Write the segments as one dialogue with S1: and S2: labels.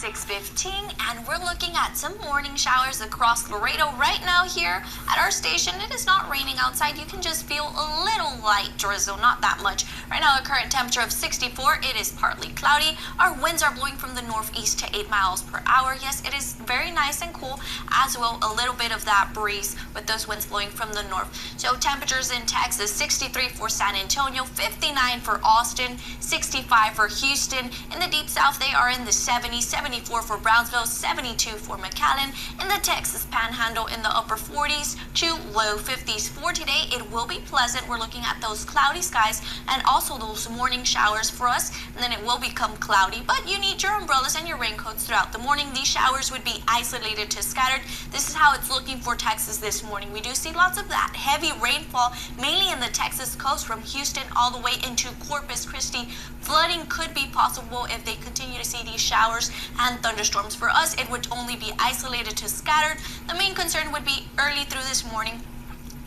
S1: 6:15, and we're looking at some morning showers across Laredo right now here at our station. It is not raining outside. You can just feel a little light drizzle, not that much. Right now, a current temperature of 64. It is partly cloudy. Our winds are blowing from the northeast to 8 miles per hour. Yes, it is very nice and cool, as well a little bit of that breeze with those winds blowing from the north. So temperatures in Texas, 63 for San Antonio, 59 for Austin, 65 for Houston. In the deep south, they are in the 70s, 74 for Brownsville, 72 for McAllen. In the Texas Panhandle, in the upper 40s to low 50s. For today, it will be pleasant. We're looking at those cloudy skies and also those morning showers for us, and then it will become cloudy, but you need your umbrellas and your raincoats throughout the morning. These showers would be isolated to scattered. This is how it's looking for Texas this morning. We do see lots of that heavy rainfall, mainly in the Texas coast from Houston all the way into Corpus Christi. Flooding could be possible if they continue to see these showers and thunderstorms. For us, it would only be isolated to scattered. The main concern would be early through this morning.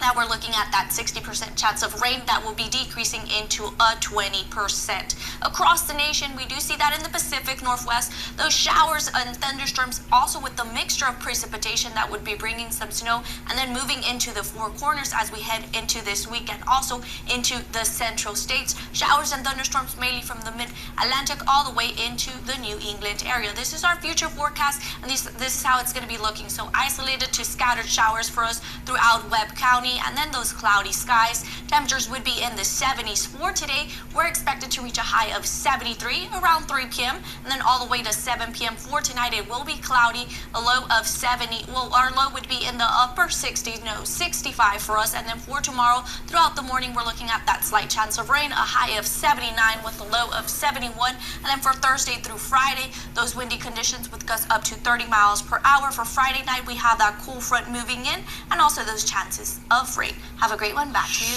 S1: Now we're looking at that 60% chance of rain that will be decreasing into a 20%. Across the nation, we do see that in the Pacific Northwest, those showers and thunderstorms also with the mixture of precipitation that would be bringing some snow and then moving into the Four Corners as we head into this weekend, also into the central states. Showers and thunderstorms mainly from the mid-Atlantic all the way into the New England area. This is our future forecast, and this is how it's going to be looking. So isolated to scattered showers for us throughout Webb County, and then those cloudy skies. Temperatures would be in the 70s for today. We're expected to reach a high of 73 around 3 p.m. and then all the way to 7 p.m. for tonight. It will be cloudy, a low of 70. Well, our low would be in the upper 60s, no, 65 for us. And then for tomorrow, throughout the morning, we're looking at that slight chance of rain, a high of 79 with a low of 71. And then for Thursday through Friday, those windy conditions with gusts up to 30 miles per hour. For Friday night, we have that cool front moving in and also those chances of rain. Have a great one. Back to you.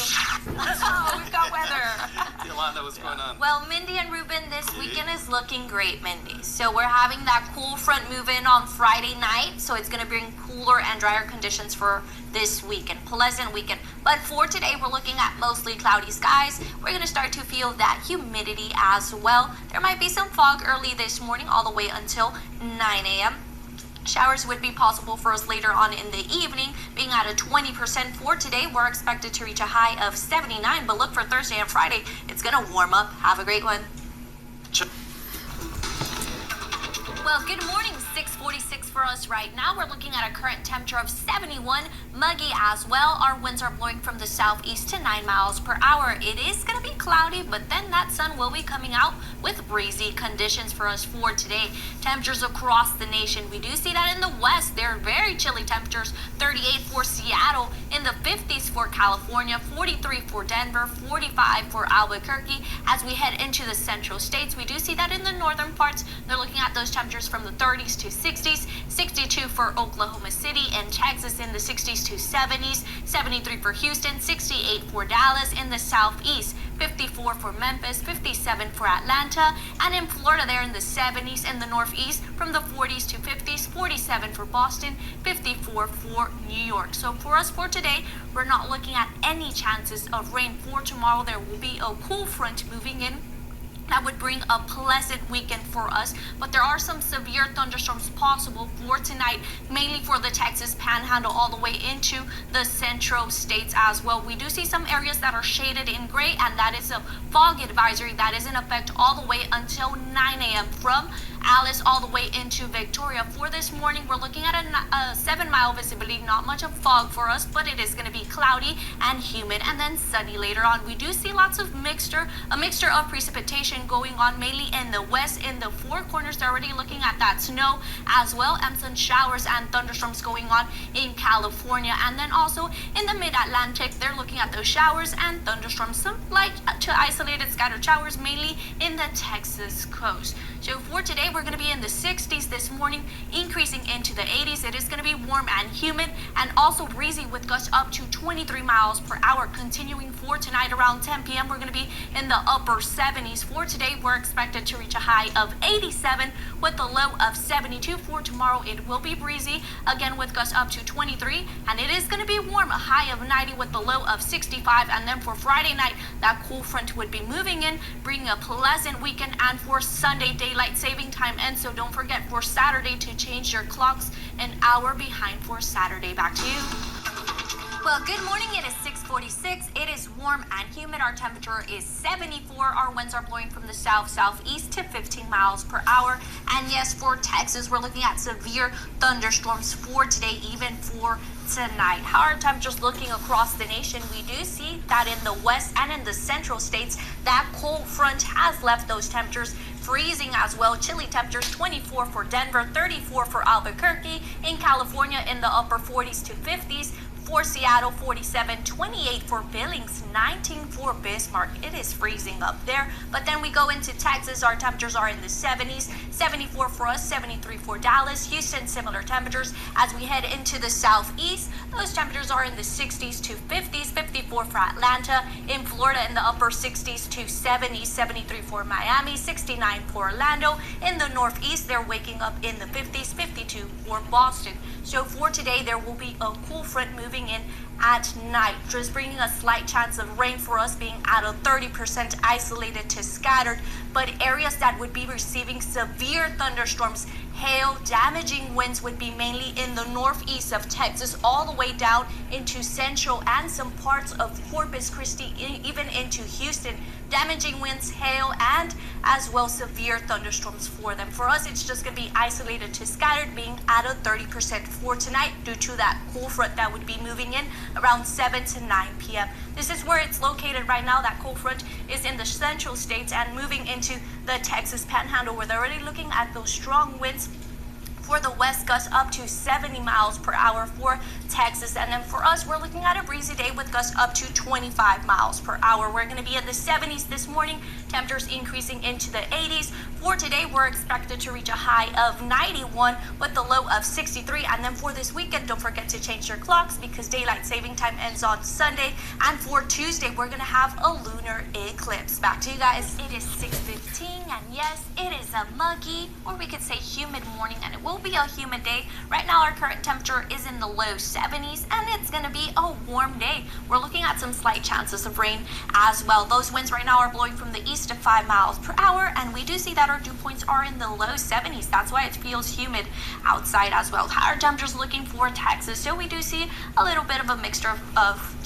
S2: Oh, we've got weather.
S3: Yolanda, what's going on?
S1: Well, Mindy and Ruben, this weekend is looking great, Mindy. So we're having that cool front move in on Friday night. So it's going to bring cooler and drier conditions for this weekend. Pleasant weekend. But for today, we're looking at mostly cloudy skies. We're going to start to feel that humidity as well. There might be some fog early this morning all the way until 9 a.m. Showers would be possible for us later on in the evening, being at a 20% for today. We're expected to reach a high of 79, but look for Thursday and Friday. It's going to warm up. Have a great one. Well, good morning. 6:46 for us right now. We're looking at a current temperature of 71, muggy as well. Our winds are blowing from the southeast to 9 miles per hour. It is going to be cloudy, but then that sun will be coming out with breezy conditions for us for today. Temperatures across the nation. We do see that in the west. There are very chilly temperatures. 38 for Seattle, in the 50s for California, 43 for Denver, 45 for Albuquerque. As we head into the central states, we do see that in the northern parts. They're looking at those temperatures from the 30s to 60s, 62 for Oklahoma City and Texas in the 60s to 70s, 73 for Houston, 68 for Dallas in the southeast, 54 for Memphis, 57 for Atlanta, and in Florida they're in the 70s in the northeast from the 40s to 50s, 47 for Boston, 54 for New York. So for us for today, we're not looking at any chances of rain for tomorrow. There will be a cool front moving in that would bring a pleasant weekend for us, but there are some severe thunderstorms possible for tonight, mainly for the Texas Panhandle all the way into the central states as well. We do see some areas that are shaded in gray, and that is a fog advisory that is in effect all the way until 9 a.m. from Alice all the way into Victoria. For this morning, we're looking at a 7-mile visibility, not much of fog for us, but it is going to be cloudy and humid and then sunny later on. We do see lots of a mixture of precipitation going on, mainly in the west. In the Four Corners, they're already looking at that snow as well, and some showers and thunderstorms going on in California. And then also in the mid-Atlantic, they're looking at those showers and thunderstorms, some light to isolated scattered showers, mainly in the Texas coast. So for today, we're going to be in the 60s this morning, increasing into the 80s. It is going to be warm and humid and also breezy with gusts up to 23 miles per hour. Continuing for tonight around 10 p.m., we're going to be in the upper 70s. For today, we're expected to reach a high of 87 with a low of 72. For tomorrow, it will be breezy, again with gusts up to 23, and it is going to be warm, a high of 90 with a low of 65. And then for Friday night, that cool front would be moving in, bringing a pleasant weekend, and for Sunday, daylight saving time time ends. So don't forget for Saturday to change your clocks an hour behind for Saturday. Back to you. Well, good morning. It is 6:46. It is warm and humid. Our temperature is 74. Our winds are blowing from the southeast to 15 miles per hour. And yes, for Texas, we're looking at severe thunderstorms for today, even for tonight. How are temperatures looking across the nation? We do see that in the west and in the central states, that cold front has left those temperatures freezing as well. Chilly temperatures, 24 for Denver, 34 for Albuquerque. In California, in the upper 40s to 50s. For Seattle, 47, 28 for Billings, 19 for Bismarck. It is freezing up there. But then we go into Texas. Our temperatures are in the 70s, 74 for us, 73 for Dallas. Houston, similar temperatures. As we head into the southeast, those temperatures are in the 60s to 50s, 54 for Atlanta. In Florida, in the upper 60s to 70s, 73 for Miami, 69 for Orlando. In the northeast, they're waking up in the 50s, 52 for Boston. So for today, there will be a cool front moving in at night, just bringing a slight chance of rain for us, being at a 30% isolated to scattered, but areas that would be receiving severe thunderstorms, hail, damaging winds would be mainly in the northeast of Texas, all the way down into central and some parts of Corpus Christi, even into Houston. Damaging winds, hail, and as well severe thunderstorms for them. For us, it's just going to be isolated to scattered, being at a 30% for tonight due to that cool front that would be moving in around 7 to 9 p.m. This is where it's located right now. That cold front is in the central states and moving into the Texas Panhandle, where they're already looking at those strong winds for the west, gusts up to 70 miles per hour for Texas. And then for us, we're looking at a breezy day with gusts up to 25 miles per hour. We're going to be in the 70s this morning, temperatures increasing into the 80s. For today, we're expected to reach a high of 91 with the low of 63. And then for this weekend, don't forget to change your clocks because daylight saving time ends on Sunday. And for Tuesday, we're going to have a lunar eclipse. Back to you guys. It is 6:15, and yes, it is a muggy, or we could say humid morning, and it will be a humid day. Right now, our current temperature is in the low 70s, and it's going to be a warm day. We're looking at some slight chances of rain as well. Those winds right now are blowing from the east to 5 miles per hour, and we do see that our dew points are in the low 70s. That's why it feels humid outside as well. Higher temperatures looking for Texas, so we do see a little bit of a mixture of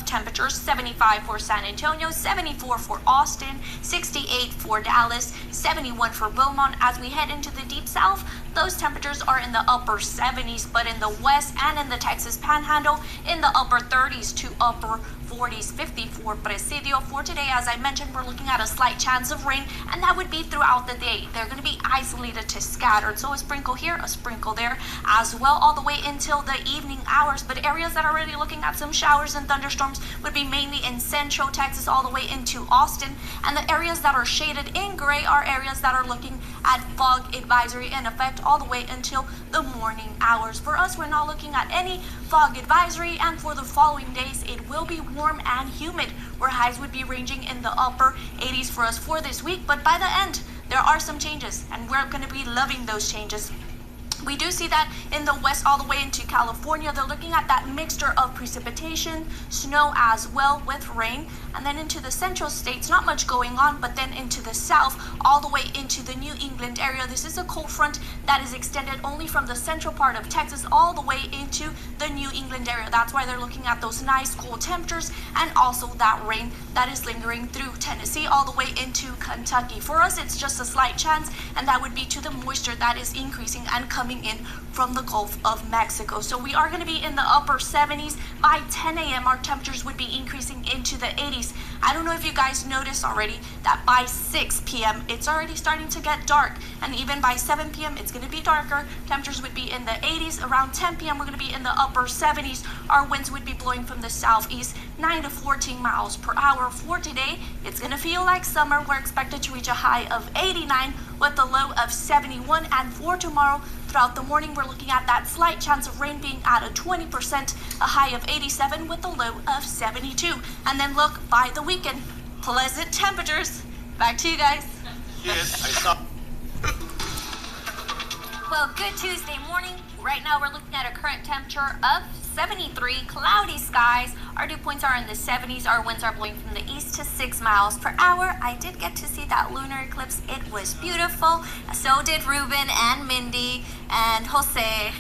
S1: temperatures. 75 for San Antonio, 74 for Austin, 68 for Dallas, 71 for Beaumont. As we head into the deep south, those temperatures are in the upper 70s, but in the west and in the Texas Panhandle, in the upper 30s to upper 40s. 50 for Presidio. For today, as I mentioned, we're looking at a slight chance of rain, and that would be throughout the day. They're going to be isolated to scattered, so a sprinkle here, a sprinkle there as well, all the way until the evening hours. But areas that are already looking at some showers and thunderstorms would be mainly in central Texas, all the way into Austin. And the areas that are shaded in gray are areas that are looking at fog advisory in effect all the way until the morning hours. For us, we're not looking at any fog advisory, and for the following days, it will be warm and humid, where highs would be ranging in the upper 80s for us for this week. But by the end, there are some changes, and we're going to be loving those changes. We do see that in the west all the way into California, they're looking at that mixture of precipitation, snow as well with rain. And then into the central states, not much going on, but then into the south, all the way into the New England area. This is a cold front that is extended only from the central part of Texas all the way into the New England area. That's why they're looking at those nice cool temperatures and also that rain that is lingering through Tennessee all the way into Kentucky. For us, it's just a slight chance, and that would be to the moisture that is increasing and coming in from the Gulf of Mexico. So we are going to be in the upper 70s. By 10 a.m., our temperatures would be increasing into the 80s. I don't know if you guys noticed already that by 6 p.m., it's already starting to get dark. And even by 7 p.m., it's going to be darker. Temperatures would be in the 80s. Around 10 p.m., we're going to be in the upper 70s. Our winds would be blowing from the southeast, 9 to 14 miles per hour. For today, it's going to feel like summer. We're expected to reach a high of 89 with a low of 71. And for tomorrow, throughout the morning, we're looking at that slight chance of rain being at a 20%, a high of 87 with a low of 72. And then look, by the weekend, pleasant temperatures. Back to you guys.
S3: Yes, I saw.
S1: Well, good Tuesday morning. Right now we're looking at a current temperature of 73, cloudy skies. Our dew points are in the 70s. Our winds are blowing from the east to 6 miles per hour. I did get to see that lunar eclipse. It was beautiful. So did Ruben and Mindy and Jose.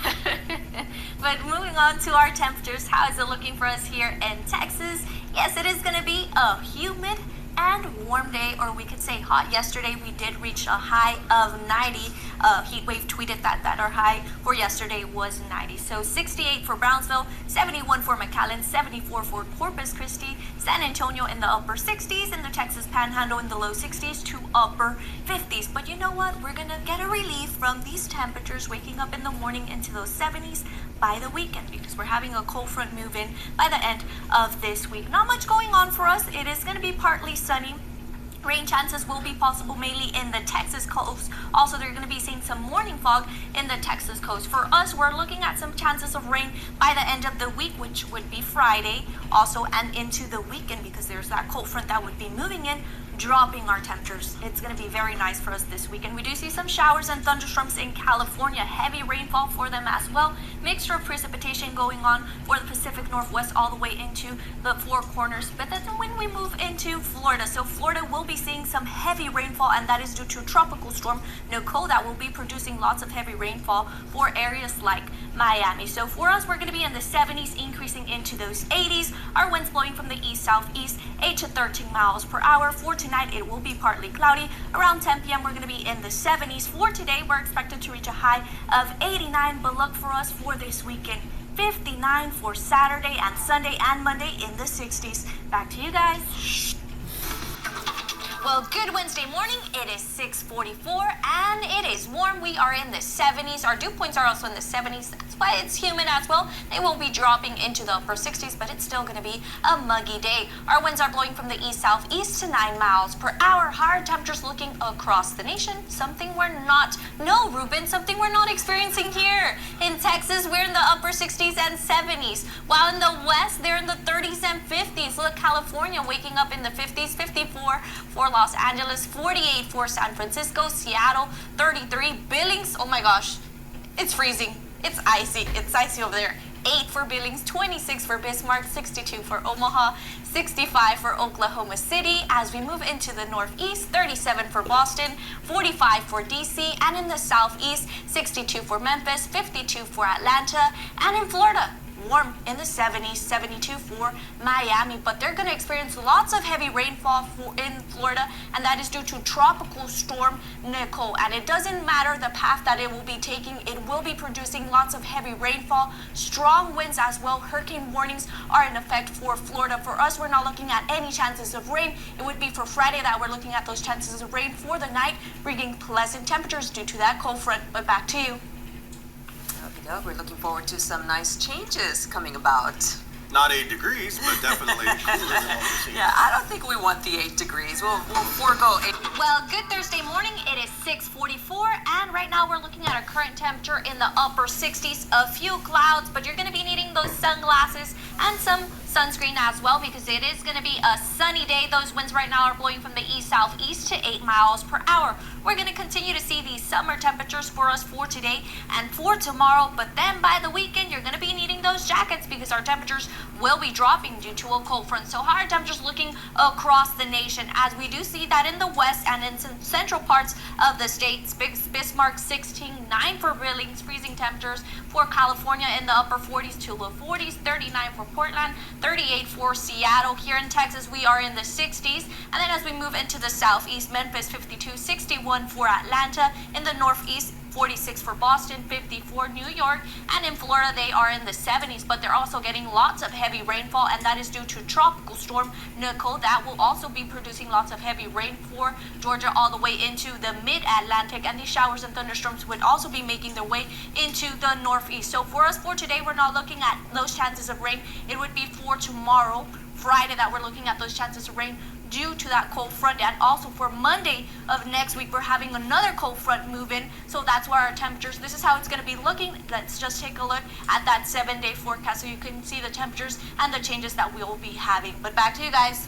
S1: But moving on to our temperatures, how is it looking for us here in Texas? Yes, it is going to be a humid and warm day, or we could say hot. Yesterday we did reach a high of 90. Heatwave tweeted that our high for yesterday was 90. So 68 for Brownsville, 71 for McAllen, 74 for Corpus Christi, San Antonio in the upper 60s, and the Texas Panhandle in the low 60s to upper 50s. But you know what? We're gonna get a relief from these temperatures waking up in the morning into those 70s by the weekend, because we're having a cold front move in by the end of this week. Not much going on for us. It is going to be partly sunny. Rain chances will be possible mainly in the Texas coast. Also, they're going to be seeing some morning fog in the Texas coast. For us, we're looking at some chances of rain by the end of the week, which would be Friday, also, and into the weekend, because there's that cold front that would be moving in, dropping our temperatures. It's going to be very nice for us this weekend. We do see some showers and thunderstorms in California. Heavy rainfall for them as well. Mixture of precipitation going on for the Pacific Northwest all the way into the Four Corners. But then when we move into Florida, so Florida will be seeing some heavy rainfall, and that is due to Tropical Storm Nicole that will be producing lots of heavy rainfall for areas like Miami. So for us, we're going to be in the 70s, increasing into those 80s. Our winds blowing from the east-southeast, 8 to 13 miles per hour. For tonight, it will be partly cloudy. Around 10 p.m., we're going to be in the 70s. For today, we're expected to reach a high of 89, but look for us for this weekend, 59 for Saturday and Sunday and Monday in the 60s. Back to you guys. Well, good Wednesday morning. It is 6:44 and it is warm. We are in the 70s. Our dew points are also in the 70s. That's why it's humid as well. They will be dropping into the upper 60s, but it's still going to be a muggy day. Our winds are blowing from the east-southeast to 9 miles per hour. Higher temperatures looking across the nation. Something we're not experiencing here. In Texas, we're in the upper 60s and 70s. While in the west, they're in the 30s and 50s. Look, California waking up in the 50s, 54 for Los Angeles, 48 for San Francisco, Seattle, 33, Billings, oh my gosh, it's freezing, it's icy over there. 8 for Billings, 26 for Bismarck, 62 for Omaha, 65 for Oklahoma City. As we move into the northeast, 37 for Boston, 45 for DC, and in the southeast, 62 for Memphis, 52 for Atlanta, and in Florida, warm in the 70s, 72 for Miami, but they're going to experience lots of heavy rainfall in Florida, and that is due to Tropical Storm Nicole. And it doesn't matter the path that it will be taking, it will be producing lots of heavy rainfall, strong winds as well. Hurricane warnings are in effect for Florida. For us, we're not looking at any chances of rain. It would be for Friday that we're looking at those chances of rain for the night, bringing pleasant temperatures due to that cold front. But back to you.
S2: We're looking forward to some nice changes coming about.
S3: Not 8 degrees, but definitely cooler than what we're seeing.
S2: Yeah, I don't think we want the 8 degrees. We'll forego 8.
S1: Well, good Thursday morning. It is 6:44, and right now we're looking at our current temperature in the upper 60s. A few clouds, but you're going to be needing those sunglasses and some sunscreen as well, because it is going to be a sunny day. Those winds right now are blowing from the east-southeast to 8 miles per hour. We're going to continue to see these summer temperatures for us for today and for tomorrow, but then by the weekend, you're going to be needing those jackets because our temperatures will be dropping due to a cold front. So higher temperatures looking across the nation, as we do see that in the west and in some central parts of the states. Bismarck 16, 9 for Billings, freezing temperatures for California in the upper 40s to low 40s, 39 for Portland, 38 for Seattle. Here in Texas, we are in the 60s. And then as we move into the southeast, Memphis 52, 61 for Atlanta. In the northeast, 46 for Boston, 54 New York, and in Florida they are in the 70s, but they're also getting lots of heavy rainfall, and that is due to Tropical Storm Nicole. That will also be producing lots of heavy rain for Georgia all the way into the mid-Atlantic, and these showers and thunderstorms would also be making their way into the northeast. So for us for today, we're not looking at those chances of rain. It would be for tomorrow, Friday, that we're looking at those chances of rain due to that cold front, and also for Monday of next week we're having another cold front move in, so that's why our temperatures, this is how it's going to be looking. Let's just take a look at that 7-day forecast so you can see the temperatures and the changes that we will be having. But back to you guys.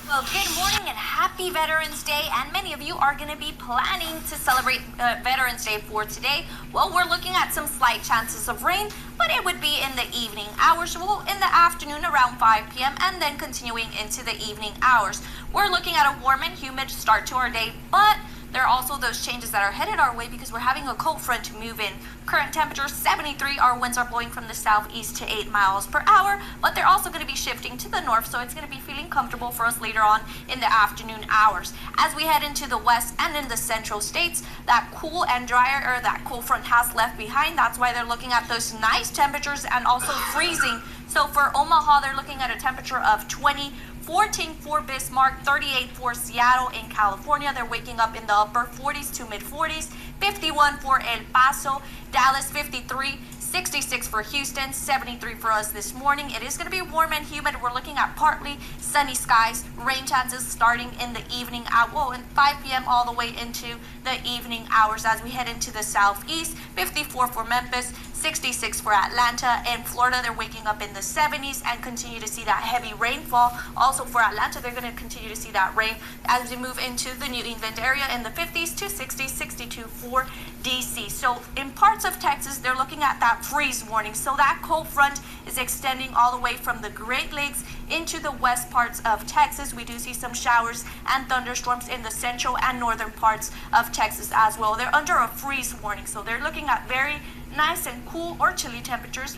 S1: Well, good morning and happy Veterans Day. And many of you are going to be planning to celebrate Veterans Day for today. Well, we're looking at some slight chances of rain, but it would be in the evening hours. Well, in the afternoon around 5 p.m. and then continuing into the evening hours. We're looking at a warm and humid start to our day, but there are also those changes that are headed our way because we're having a cold front to move in. Current temperature 73. Our winds are blowing from the southeast to 8 miles per hour, but they're also going to be shifting to the north, so it's going to be feeling comfortable for us later on in the afternoon hours. As we head into the west and in the central states, that cool and drier air that cold front has left behind, that's why they're looking at those nice temperatures and also freezing. So for Omaha, they're looking at a temperature of 20. 14 for Bismarck, 38 for Seattle in California. They're waking up in the upper 40s to mid 40s. 51 for El Paso, Dallas 53, 66 for Houston, 73 for us this morning. It is going to be warm and humid. We're looking at partly sunny skies, rain chances starting in the evening at 5 p.m. all the way into the evening hours as we head into the southeast. 54 for Memphis, 66 for Atlanta. In Florida, they're waking up in the 70s and continue to see that heavy rainfall. Also for Atlanta, they're going to continue to see that rain as we move into the New England area in the 50s to 60s, 62 for DC. So in parts of Texas, they're looking at that freeze warning. So that cold front is extending all the way from the Great Lakes into the west parts of Texas. We do see some showers and thunderstorms in the central and northern parts of Texas as well. They're under a freeze warning, so they're looking at very nice and cool or chilly temperatures.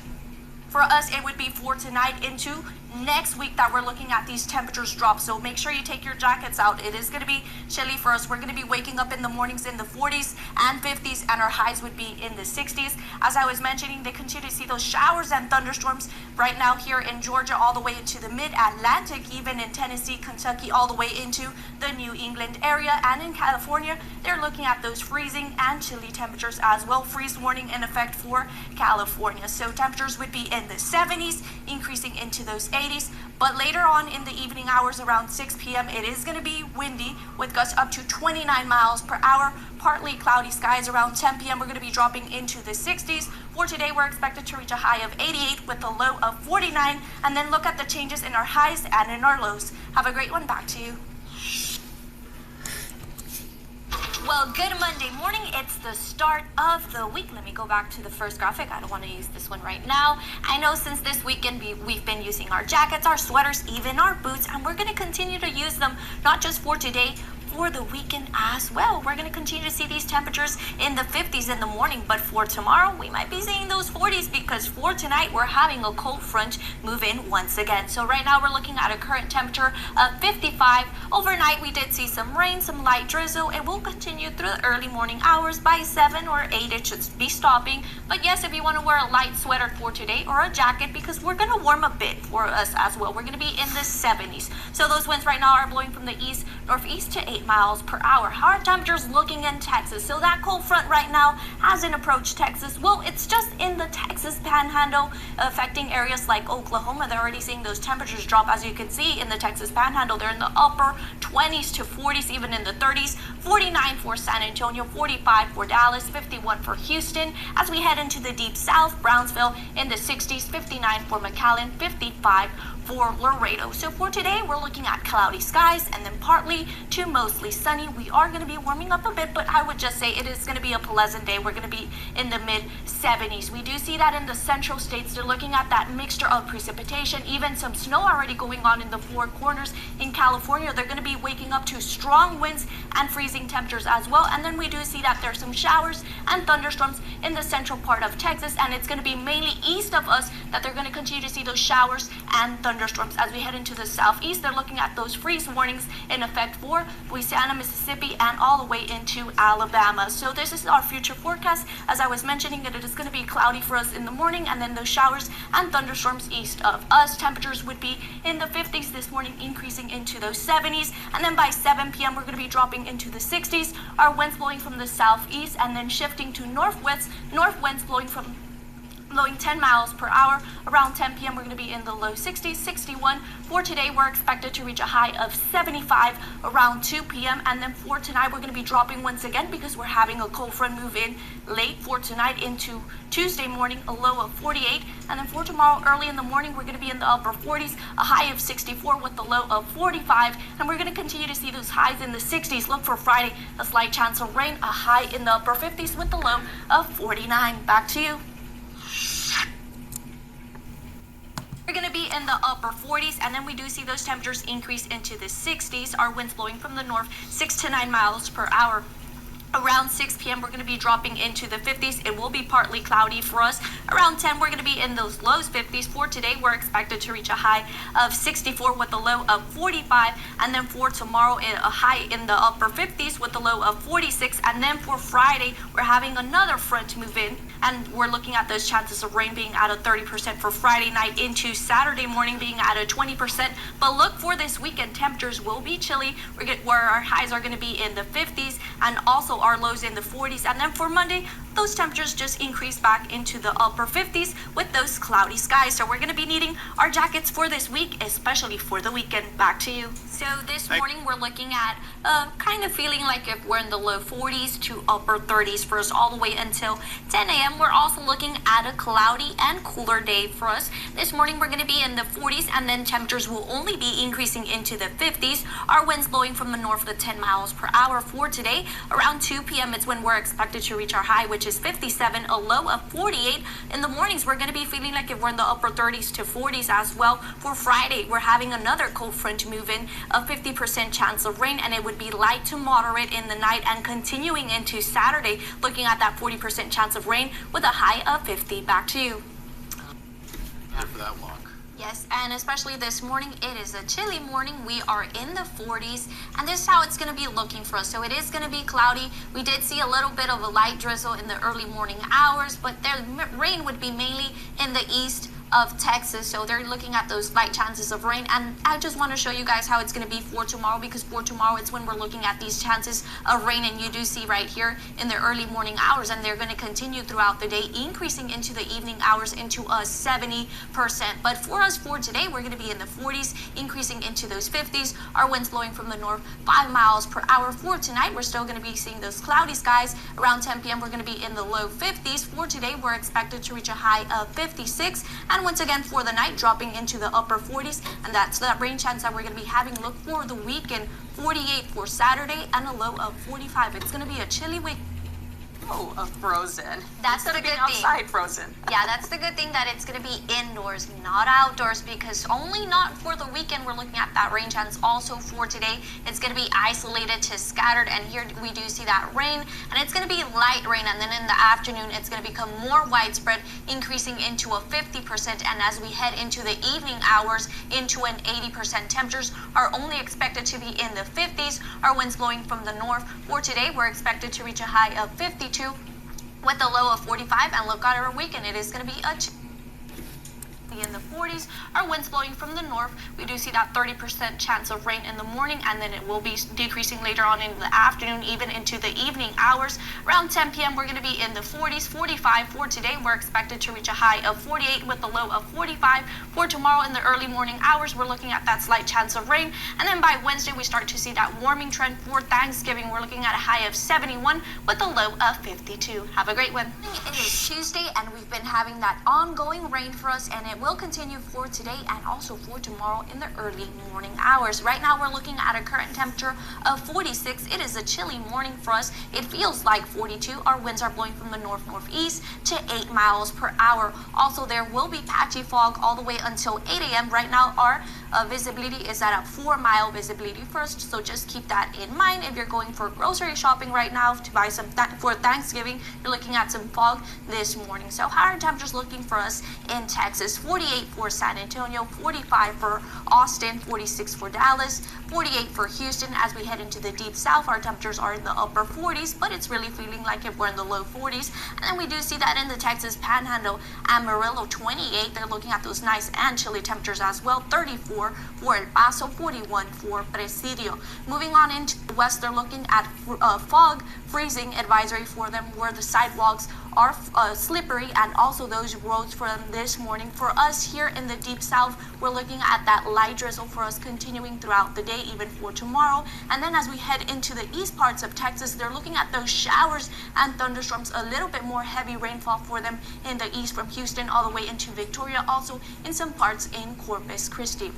S1: For us, it would be for tonight into next week that we're looking at these temperatures drop. So make sure you take your jackets out. It is going to be chilly for us. We're going to be waking up in the mornings in the 40s and 50s, and our highs would be in the 60s. As I was mentioning, they continue to see those showers and thunderstorms right now here in Georgia, all the way into the mid-Atlantic, even in Tennessee, Kentucky, all the way into the New England area. And in California, they're looking at those freezing and chilly temperatures as well. Freeze warning in effect for California. So temperatures would be in the 70s, increasing into those 80s. But later on in the evening hours around 6 p.m., it is going to be windy with gusts up to 29 miles per hour. Partly cloudy skies around 10 p.m. We're going to be dropping into the 60s. For today, we're expected to reach a high of 88 with a low of 49. And then look at the changes in our highs and in our lows. Have a great one. Back to you. Well, good Monday morning. It's the start of the week. Let me go back to the first graphic. I don't want to use this one right now. I know since this weekend we've been using our jackets, our sweaters, even our boots, and we're going to continue to use them, not just for today, for the weekend as well. We're going to continue to see these temperatures in the 50s in the morning, but for tomorrow, we might be seeing those 40s because for tonight, we're having a cold front move in once again. So right now, we're looking at a current temperature of 55. Overnight, we did see some rain, some light drizzle. It will continue through the early morning hours. By 7 or 8, it should be stopping. But yes, if you want to wear a light sweater for today or a jacket, because we're going to warm a bit for us as well. We're going to be in the 70s. So those winds right now are blowing from the east, northeast to 8 miles per hour. How are temperatures looking in Texas? So that cold front right now hasn't approached Texas. Well, it's just in the Texas panhandle, affecting areas like Oklahoma. They're already seeing those temperatures drop. As you can see in the Texas panhandle, they're in the upper 20s to 40s, even in the 30s. 49 for San Antonio, 45 for Dallas, 51 for Houston. As we head into the deep south, Brownsville in the 60s, 59 for McAllen, 55 for Laredo. So for today, we're looking at cloudy skies and then partly to mostly sunny. We are going to be warming up a bit, but I would just say it is going to be a pleasant day. We're going to be in the mid 70s. We do see that in the central states. They're looking at that mixture of precipitation, even some snow already going on in the four corners. In California, they're going to be waking up to strong winds and freezing temperatures as well. And then we do see that there's some showers and thunderstorms in the central part of Texas, and it's going to be mainly east of us that they're going to continue to see those showers and thunderstorms. As we head into the southeast, they're looking at those freeze warnings in effect for Louisiana, Mississippi, and all the way into Alabama. So this is our future forecast. As I was mentioning, that it is going to be cloudy for us in the morning, and then those showers and thunderstorms east of us. Temperatures would be in the 50s this morning, increasing into those 70s, and then by 7 p.m. we're going to be dropping into the 60s. Our winds blowing from the southeast and then shifting to north winds blowing from blowing 10 miles per hour. Around 10 p.m. we're going to be in the low 60s, 61. For today we're expected to reach a high of 75 around 2 p.m. and then for tonight we're going to be dropping once again because we're having a cold front move in late for tonight into Tuesday morning, a low of 48. And then for tomorrow early in the morning we're going to be in the upper 40s, a high of 64 with the low of 45. And we're going to continue to see those highs in the 60s. Look for Friday, a slight chance of rain, a high in the upper 50s with the low of 49. Back to you. We're going to be in the upper 40s, and then we do see those temperatures increase into the 60s. Our winds blowing from the north 6 to 9 miles per hour. Around 6 p.m. we're going to be dropping into the 50s. It will be partly cloudy for us. Around 10 we're going to be in those lows 50s. For today we're expected to reach a high of 64 with a low of 45, and then for tomorrow a high in the upper 50s with a low of 46. And then for Friday we're having another front move in, and we're looking at those chances of rain being at a 30% for Friday night into Saturday morning being at a 20%. But look for this weekend, temperatures will be chilly. Where our highs are going to be in the 50s and also our lows in the 40s. And then for Monday, those temperatures just increase back into the upper 50s with those cloudy skies. So we're going to be needing our jackets for this week, especially for the weekend. Back to you. So this morning we're looking at kind of feeling like if we're in the low 40s to upper 30s for us all the way until 10 a.m. We're also looking at a cloudy and cooler day for us. This morning we're going to be in the 40s, and then temperatures will only be increasing into the 50s. Our winds blowing from the north at 10 miles per hour for today. Around 2 p.m. it's when we're expected to reach our high, which is 57, a low of 48. In the mornings we're going to be feeling like if we're in the upper 30s to 40s as well. For Friday we're having another cold front move in, a 50% chance of rain, and it would be light to moderate in the night, and continuing into Saturday looking at that 40% chance of rain with a high of 50. Back to you.
S3: Here for that walk.
S1: Yes, and especially this morning, it is a chilly morning. We are in the 40s, and this is how it's going to be looking for us. So it is going to be cloudy. We did see a little bit of a light drizzle in the early morning hours, but the rain would be mainly in the east of Texas, so they're looking at those light chances of rain. And I just want to show you guys how it's going to be for tomorrow, because for tomorrow it's when we're looking at these chances of rain, and you do see right here in the early morning hours, and they're going to continue throughout the day, increasing into the evening hours into a 70%. But for us for today, we're going to be in the 40s, increasing into those 50s. Our winds blowing from the north 5 miles per hour. For tonight, we're still going to be seeing those cloudy skies. Around 10 p.m. we're going to be in the low 50s. For today, we're expected to reach a high of 56, and once again for the night dropping into the upper 40s, and that's that rain chance that we're going to be having. Look for the weekend, 48 for Saturday and a low of 45. It's going to be a chilly week.
S2: Oh, frozen.
S1: That's the
S2: Instead of
S1: good
S2: being
S1: thing.
S2: outside frozen.
S1: Yeah, that's the good thing, that it's going to be indoors, not outdoors, because only not for the weekend we're looking at that rain chance. Also for today, it's going to be isolated to scattered, and here we do see that rain, and it's going to be light rain, and then in the afternoon it's going to become more widespread, increasing into a 50%, and as we head into the evening hours into an 80%. Temperatures are only expected to be in the 50s. Our winds blowing from the north. For today, we're expected to reach a high of 52 with a low of 45, and look at our weekend, it is going to be in the 40s. Our winds blowing from the north. We do see that 30% chance of rain in the morning, and then it will be decreasing later on in the afternoon, even into the evening hours. Around 10 p.m. we're going to be in the 40s, 45 for today. We're expected to reach a high of 48 with a low of 45. For tomorrow in the early morning hours, we're looking at that slight chance of rain, and then by Wednesday we start to see that warming trend. For Thanksgiving, we're looking at a high of 71 with a low of 52. Have a great one. It is Tuesday, and we've been having that ongoing rain for us, and it will continue for today and also for tomorrow in the early morning hours. Right now we're looking at a current temperature of 46. It is a chilly morning for us. It feels like 42. Our winds are blowing from the north-northeast to 8 miles per hour. Also, there will be patchy fog all the way until 8 a.m. Right now our visibility is at a 4-mile visibility first, so just keep that in mind. If you're going for grocery shopping right now to buy some for Thanksgiving, you're looking at some fog this morning. So how are temperatures looking for us in Texas? 48 for San Antonio, 45 for Austin, 46 for Dallas, 48 for Houston. As we head into the deep south, our temperatures are in the upper 40s, but it's really feeling like if we're in the low 40s. And then we do see that in the Texas Panhandle, Amarillo 28. They're looking at those nice and chilly temperatures as well. 34 for El Paso, 41 for Presidio. Moving on into the west, they're looking at fog freezing advisory for them, where the sidewalks are slippery, and also those roads from this morning. For us here in the deep south, we're looking at that light drizzle for us continuing throughout the day, even for tomorrow. And then as we head into the east parts of Texas, they're looking at those showers and thunderstorms, a little bit more heavy rainfall for them in the east from Houston all the way into Victoria, also in some parts in Corpus Christi.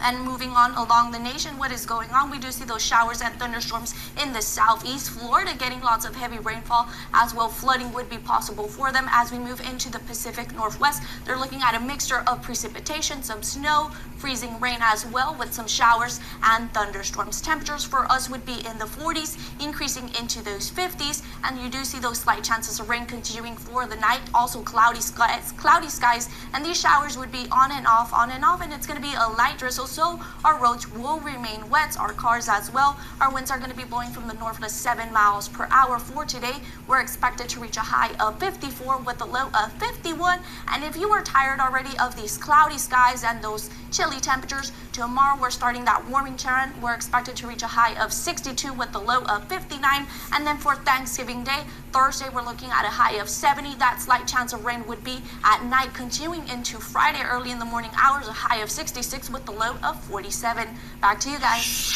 S1: And moving on along the nation, what is going on? We do see those showers and thunderstorms in the southeast. Florida getting lots of heavy rainfall as well. Flooding would be possible for them. As we move into the Pacific Northwest, they're looking at a mixture of precipitation, some snow, freezing rain as well, with some showers and thunderstorms. Temperatures for us would be in the 40s, increasing into those 50s. And you do see those slight chances of rain continuing for the night. Also cloudy skies, and these showers would be on and off, and it's going to be a light drizzle. So our roads will remain wet, our cars as well. Our winds are going to be blowing from the north to 7 miles per hour. For today, we're expected to reach a high of 54 with a low of 51. And if you were tired already of these cloudy skies and those chilly temperatures, tomorrow we're starting that warming trend. We're expected to reach a high of 62 with a low of 59. And then for Thanksgiving Day, Thursday, we're looking at a high of 70. That slight chance of rain would be at night, continuing into Friday early in the morning hours, a high of 66 with the low of 47. Back to you guys.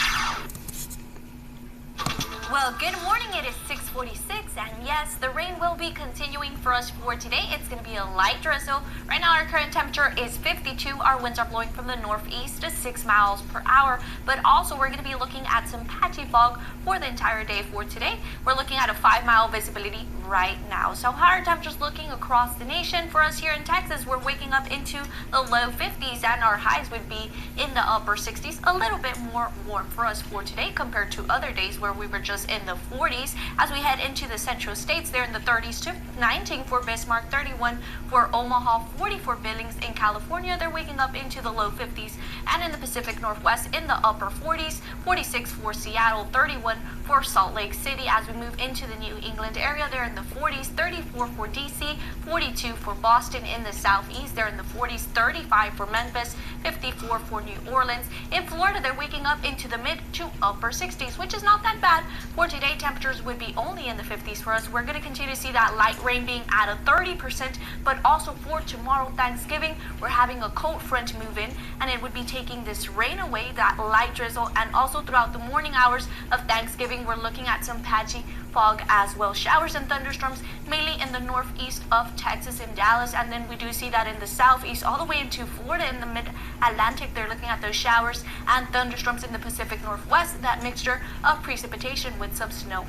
S1: Well, good morning. It is 6:46, and yes, the rain will be continuing for us for today. It's going to be a light drizzle. Right now, our current temperature is 52. Our winds are blowing from the northeast to 6 miles per hour, but also we're going to be looking at some patchy fog for the entire day for today. We're looking at a 5-mile visibility right now. So how are temperatures looking across the nation? For us here in Texas, we're waking up into the low 50s, and our highs would be in the upper 60s, a little bit more warm for us for today compared to other days where we were just in the 40s. As we head into the central states, they're in the 30s to 19 for Bismarck, 31 for Omaha, 40 for Billings. In California, they're waking up into the low 50s, and in the Pacific Northwest in the upper 40s, 46 for Seattle, 31 for Salt Lake City. As we move into the New England area, they're in the 40s, 34 for DC, 42 for Boston. In the southeast, they're in the 40s, 35 for Memphis, 54 for New Orleans. In Florida, they're waking up into the mid to upper 60s, which is not that bad. For today, temperatures would be only in the 50s for us. We're going to continue to see that light rain being at a 30%, but also for tomorrow, Thanksgiving, we're having a cold front move in, and it would be taking this rain away, that light drizzle, and also throughout the morning hours of Thanksgiving, we're looking at some patchy fog as well. Showers and thunderstorms mainly in the northeast of Texas and Dallas, and then we do see that in the southeast all the way into Florida in the mid-Atlantic. They're looking at those showers and thunderstorms in the Pacific Northwest, that mixture of precipitation with some snow.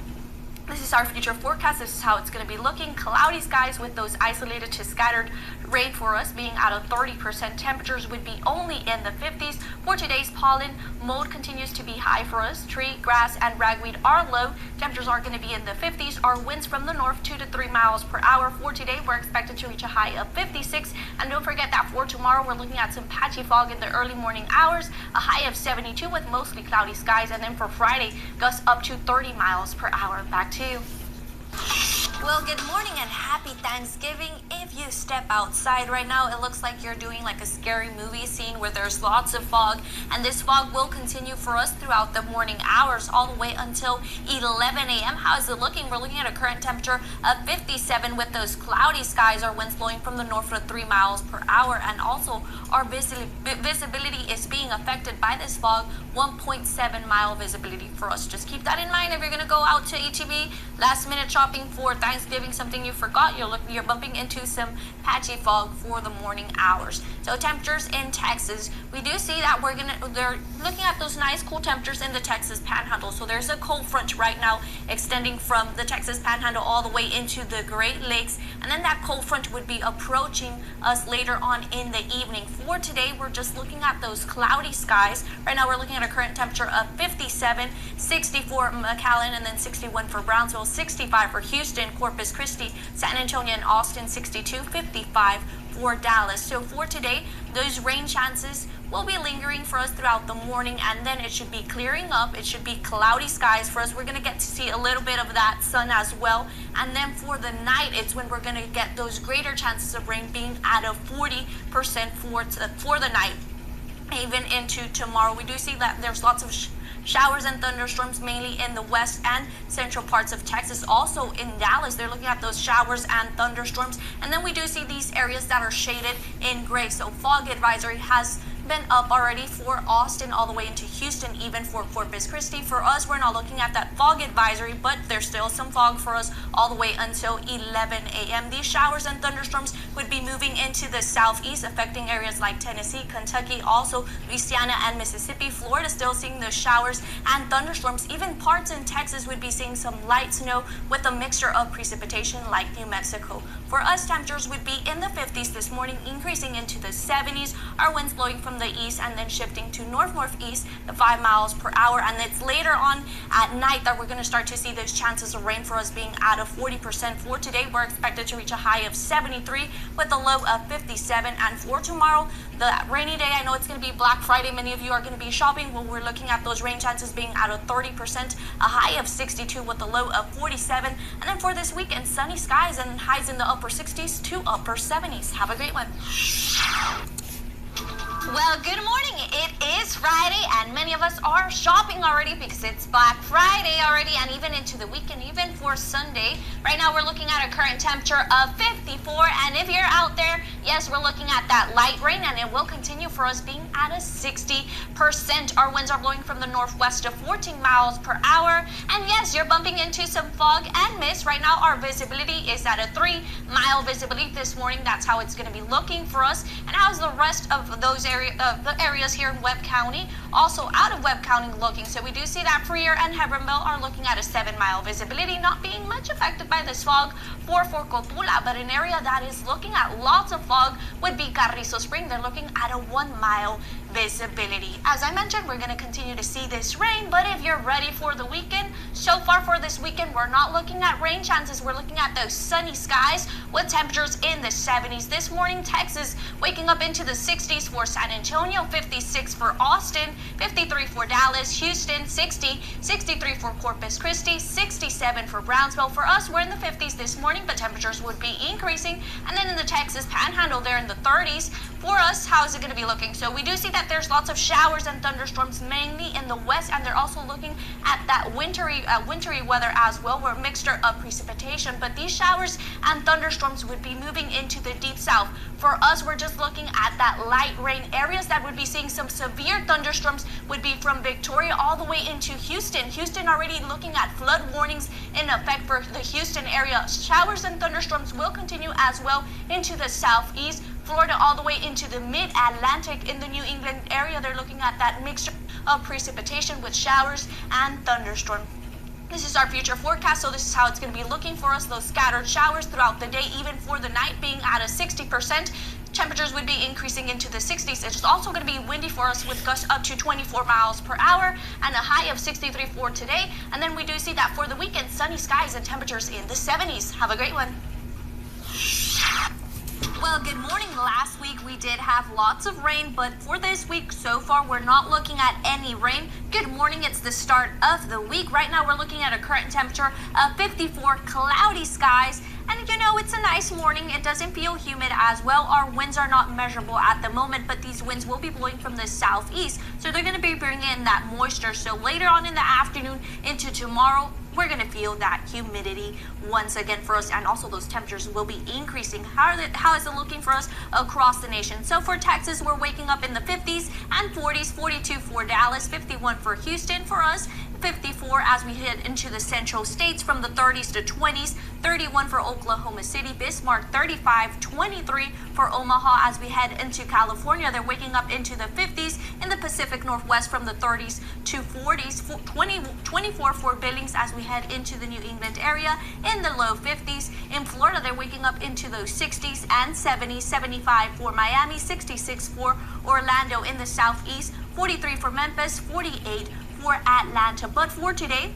S1: This is our future forecast. This is how it's going to be looking. Cloudy skies with those isolated to scattered rain for us being at a 30%. Temperatures would be only in the 50s. For today's pollen, mold continues to be high for us. Tree, grass, and ragweed are low. Temperatures are going to be in the 50s. Our winds from the north 2 to 3 miles per hour. For today, we're expected to reach a high of 56. And don't forget that for tomorrow, we're looking at some patchy fog in the early morning hours. A high of 72 with mostly cloudy skies. And then for Friday, gusts up to 30 miles per hour. Back to you. Well, good morning and happy Thanksgiving. If you step outside right now, it looks like you're doing like a scary movie scene where there's lots of fog, and this fog will continue for us throughout the morning hours all the way until 11 a.m. How is it looking? We're looking at a current temperature of 57 with those cloudy skies. Our winds blowing from the north to 3 miles per hour, and also our visibility is being affected by this fog, 1.7 mile visibility for us. Just keep that in mind if you're going to go out to HEB last minute shopping for Thanksgiving, something you forgot, you're bumping into some patchy fog for the morning hours. So temperatures in Texas, we do see that they're looking at those nice cool temperatures in the Texas Panhandle. So there's a cold front right now extending from the Texas Panhandle all the way into the Great Lakes, and then that cold front would be approaching us later on in the evening. For today, we're just looking at those cloudy skies. Right now, we're looking at a current temperature of 57, 64 McAllen, and then 61 for Brownsville, 65 for Houston, Corpus Christi, San Antonio, and Austin, 62, 55 for Dallas. So for today, those rain chances will be lingering for us throughout the morning, and then it should be clearing up. It should be cloudy skies for us. We're going to get to see a little bit of that sun as well. And then for the night, it's when we're going to get those greater chances of rain being at a 40% for the night. Even into tomorrow, we do see that there's lots of Showers and thunderstorms mainly in the west and central parts of Texas. Also in Dallas, they're looking at those showers and thunderstorms. And then we do see these areas that are shaded in gray. So fog advisory has been up already for Austin all the way into Houston, even for Corpus Christi. For us, we're not looking at that fog advisory, but there's still some fog for us all the way until 11 a.m. These showers and thunderstorms would be moving into the southeast, affecting areas like Tennessee, Kentucky, also Louisiana and Mississippi. Florida still seeing those showers and thunderstorms. Even parts in Texas would be seeing some light snow with a mixture of precipitation like New Mexico. For us, temperatures would be in the 50s this morning, increasing into the 70s. Our winds blowing from the east and then shifting to north-northeast at 5 miles per hour. And it's later on at night that we're going to start to see those chances of rain for us being at a 40%. For today, we're expected to reach a high of 73 with a low of 57. And for tomorrow, the rainy day, I know it's going to be Black Friday. Many of you are going to be shopping. Well, we're looking at those rain chances being at a 30%, a high of 62 with a low of 47. And then for this weekend, sunny skies and highs in the upper 60s to upper 70s. Have a great one. Well, good morning. It is Friday, and many of us are shopping already because it's Black Friday already, and even into the weekend, even for Sunday. Right now, we're looking at a current temperature of 54, and if you're out there, yes, we're looking at that light rain, and it will continue for us being at a 60%. Our winds are blowing from the northwest to 14 miles per hour, and yes, you're bumping into some fog and mist. Right now, our visibility is at a 3-mile visibility this morning. That's how it's going to be looking for us. And how's the rest of those the areas here in Webb County, also out of Webb County looking? So we do see that Freer and Hebbronville are looking at a 7-mile visibility, not being much affected by this fog for Copula, but an area that is looking at lots of fog would be Carrizo Spring. They're looking at a 1-mile visibility. As I mentioned, we're going to continue to see this rain, but if you're ready for the weekend, so far for this weekend, we're not looking at rain chances. We're looking at those sunny skies with temperatures in the 70s. This morning, Texas waking up into the 60s for San Antonio, 56 for Austin, 53 for Dallas, Houston, 60, 63 for Corpus Christi, 67 for Brownsville. For us, we're in the 50s this morning, but temperatures would be increasing. And then in the Texas Panhandle, they're in the 30s. For us, how is it going to be looking? So we do see that there's lots of showers and thunderstorms mainly in the west, and they're also looking at that wintry weather as well. We're a mixture of precipitation, but these showers and thunderstorms would be moving into the deep south. For us, we're just looking at that light rain. Areas that would be seeing some severe thunderstorms would be from Victoria all the way into Houston. Houston already looking at flood warnings in effect for the Houston area. Showers and thunderstorms will continue as well into the southeast. Florida all the way into the mid-Atlantic. In the New England area, they're looking at that mixture of precipitation with showers and thunderstorms. This is our future forecast, so this is how it's going to be looking for us. Those scattered showers throughout the day, even for the night, being at a 60%. Temperatures would be increasing into the 60s. It's also going to be windy for us with gusts up to 24 miles per hour and a high of 63 for today. And then we do see that for the weekend, sunny skies and temperatures in the 70s. Have a great one. Well, good morning. Last week we did have lots of rain, but for this week so far we're not looking at any rain. Good morning. It's the start of the week. Right now we're looking at a current temperature of 54, cloudy skies. And you know, it's a nice morning. It doesn't feel humid as well. Our winds are not measurable at the moment, but these winds will be blowing from the southeast. So they're going to be bringing in that moisture. So later on in the afternoon into tomorrow, we're going to feel that humidity once again for us, and also those temperatures will be increasing. How is it looking for us across the nation? So for Texas, we're waking up in the 50s and 40s, 42 for Dallas, 51 for Houston. For us, 54 as we head into the central states from the 30s to 20s, 31 for Oklahoma City, Bismarck, 35, 23 for Omaha as we head into California. They're waking up into the 50s in the Pacific Northwest from the 30s to 40s, 24 for Billings as we head into the New England area in the low 50s. In Florida, they're waking up into those 60s and 70s, 75 for Miami, 66 for Orlando in the southeast, 43 for Memphis, 48 for Atlanta. But for today,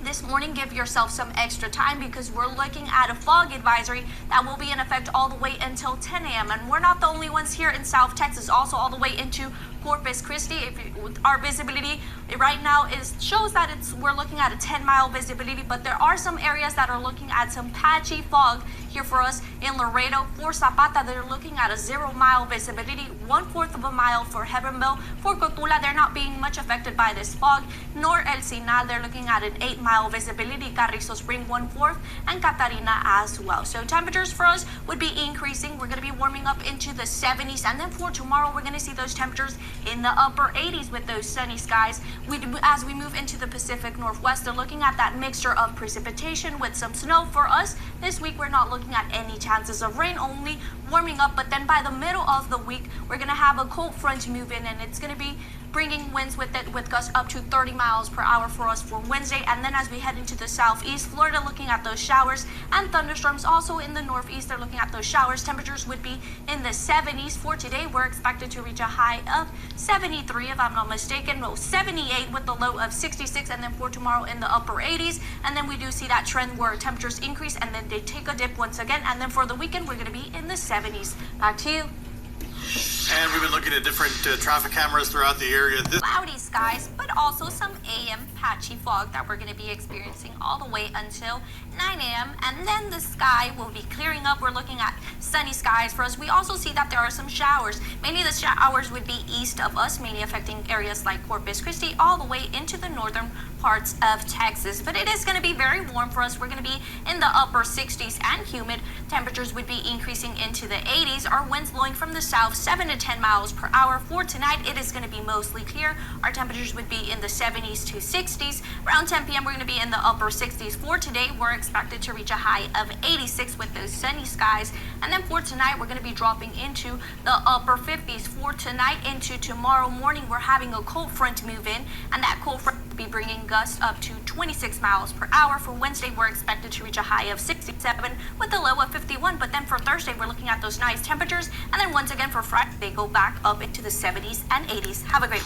S1: this morning, give yourself some extra time because we're looking at a fog advisory that will be in effect all the way until 10 a.m. And we're not the only ones here in South Texas, also all the way into Corpus Christi. Our visibility right now shows that we're looking at a 10-mile visibility, but there are some areas that are looking at some patchy fog here for us in Laredo. For Zapata, they're looking at a 0-mile visibility, 1/4 of a mile for Heavenville. For Cotula, they're not being much affected by this fog, nor El Sinal. They're looking at an 8-mile visibility, Carrizo Spring 1/4, and Catarina as well. So temperatures for us would be increasing. We're going to be warming up into the 70s, and then for tomorrow, we're going to see those temperatures in the upper 80s with those sunny skies. As we move into the Pacific Northwest, they're looking at that mixture of precipitation with some snow. For us this week, we're not looking at any chances of rain, only warming up. But then by the middle of the week, we're going to have a cold front move in, and it's going to be bringing winds with it, with gusts up to 30 miles per hour for us for Wednesday. And then as we head into the southeast, Florida looking at those showers and thunderstorms. Also in the northeast, they're looking at those showers. Temperatures would be in the 70s. For today, we're expected to reach a high of 73, if I'm not mistaken. No, 78 with the low of 66. And then for tomorrow in the upper 80s. And then we do see that trend where temperatures increase and then they take a dip once again. And then for the weekend, we're going to be in the 70s. Back to you.
S3: And we've been looking at different traffic cameras throughout the area.
S1: Cloudy skies, but also some AM patchy fog that we're going to be experiencing all the way until 9 a.m. And then the sky will be clearing up. We're looking at sunny skies for us. We also see that there are some showers. Mainly the showers would be east of us, mainly affecting areas like Corpus Christi, all the way into the northern parts of Texas. But it is going to be very warm for us. We're going to be in the upper 60s and humid. Temperatures would be increasing into the 80s. Our winds blowing from the south, 7 to 10 miles per hour. For tonight, it is going to be mostly clear. Our temperatures would be in the 70s to 60s. Around 10 p.m., we're going to be in the upper 60s. For today, we're expected to reach a high of 86 with those sunny skies. And then for tonight, we're going to be dropping into the upper 50s. For tonight into tomorrow morning, we're having a cold front move in, and that cold front will be bringing gusts up to 26 miles per hour. For Wednesday, we're expected to reach a high of 67 with a low of 51. But then for Thursday, we're looking at those nice temperatures. And then once again for Friday, they go back up into the 70s and 80s. Have a great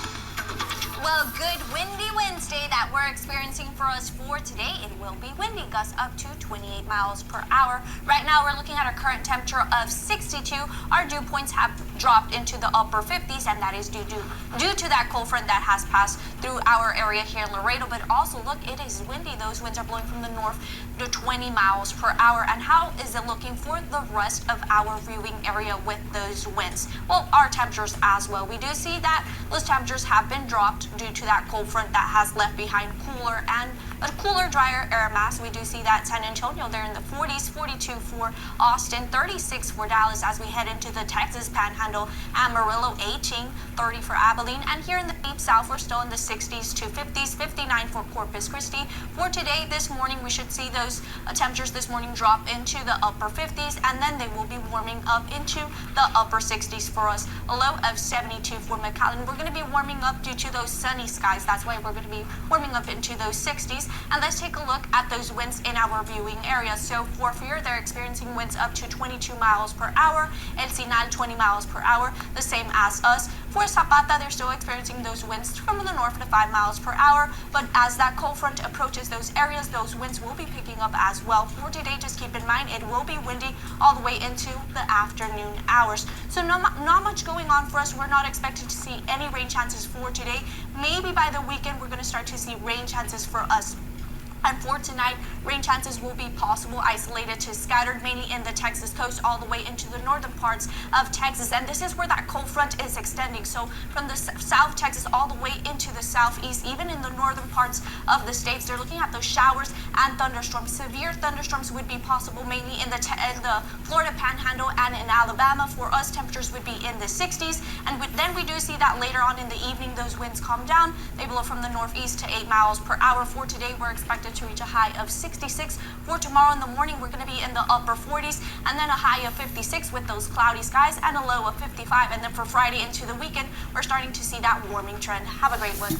S1: Well, good windy Wednesday that we're experiencing for us for today. It will be windy, gusts up to 28 miles per hour. Right now, we're looking at a current temperature of 62. Our dew points have dropped into the upper 50s, and that is due to that cold front that has passed through our area here in Laredo. But also, look, it is windy. Those winds are blowing from the north to 20 miles per hour. And how is it looking for the rest of our viewing area with those winds? Well, our temperatures as well. We do see that those temperatures have been dropped due to that cold front that has left behind cooler and a cooler, drier air mass. We do see that San Antonio, they're in the 40s, 42 for Austin, 36 for Dallas as we head into the Texas Panhandle, Amarillo 18, 30 for Abilene, and here in the deep south, we're still in the 60s to 50s, 59 for Corpus Christi. For today, this morning, we should see those temperatures this morning drop into the upper 50s, and then they will be warming up into the upper 60s for us. A low of 72 for McAllen. We're going to be warming up due to those sunny skies. That's why we're going to be warming up into those 60s. And let's take a look at those winds in our viewing area. So for Fear, they're experiencing winds up to 22 miles per hour. El Sinal, 20 miles per hour, the same as us. For Zapata, they're still experiencing those winds from the north to 5 miles per hour. But as that cold front approaches those areas, those winds will be picking up as well. For today, just keep in mind, it will be windy all the way into the afternoon hours. So not much going on for us. We're not expected to see any rain chances for today. Maybe by the weekend, we're going to start to see rain chances for us. And for tonight, rain chances will be possible, isolated to scattered, mainly in the Texas coast, all the way into the northern parts of Texas. And this is where that cold front is extending. So from the South Texas all the way into the southeast, even in the northern parts of the states, they're looking at those showers and thunderstorms. Severe thunderstorms would be possible, mainly in the Florida Panhandle and in Alabama. For us, temperatures would be in the 60s. And then we do see that later on in the evening, those winds calm down. They blow from the northeast to 8 miles per hour. For today, we're expected to reach a high of 66. For tomorrow in the morning, we're going to be in the upper 40s, and then a high of 56 with those cloudy skies and a low of 55. And then for Friday into the weekend, we're starting to see that warming trend. Have a great one.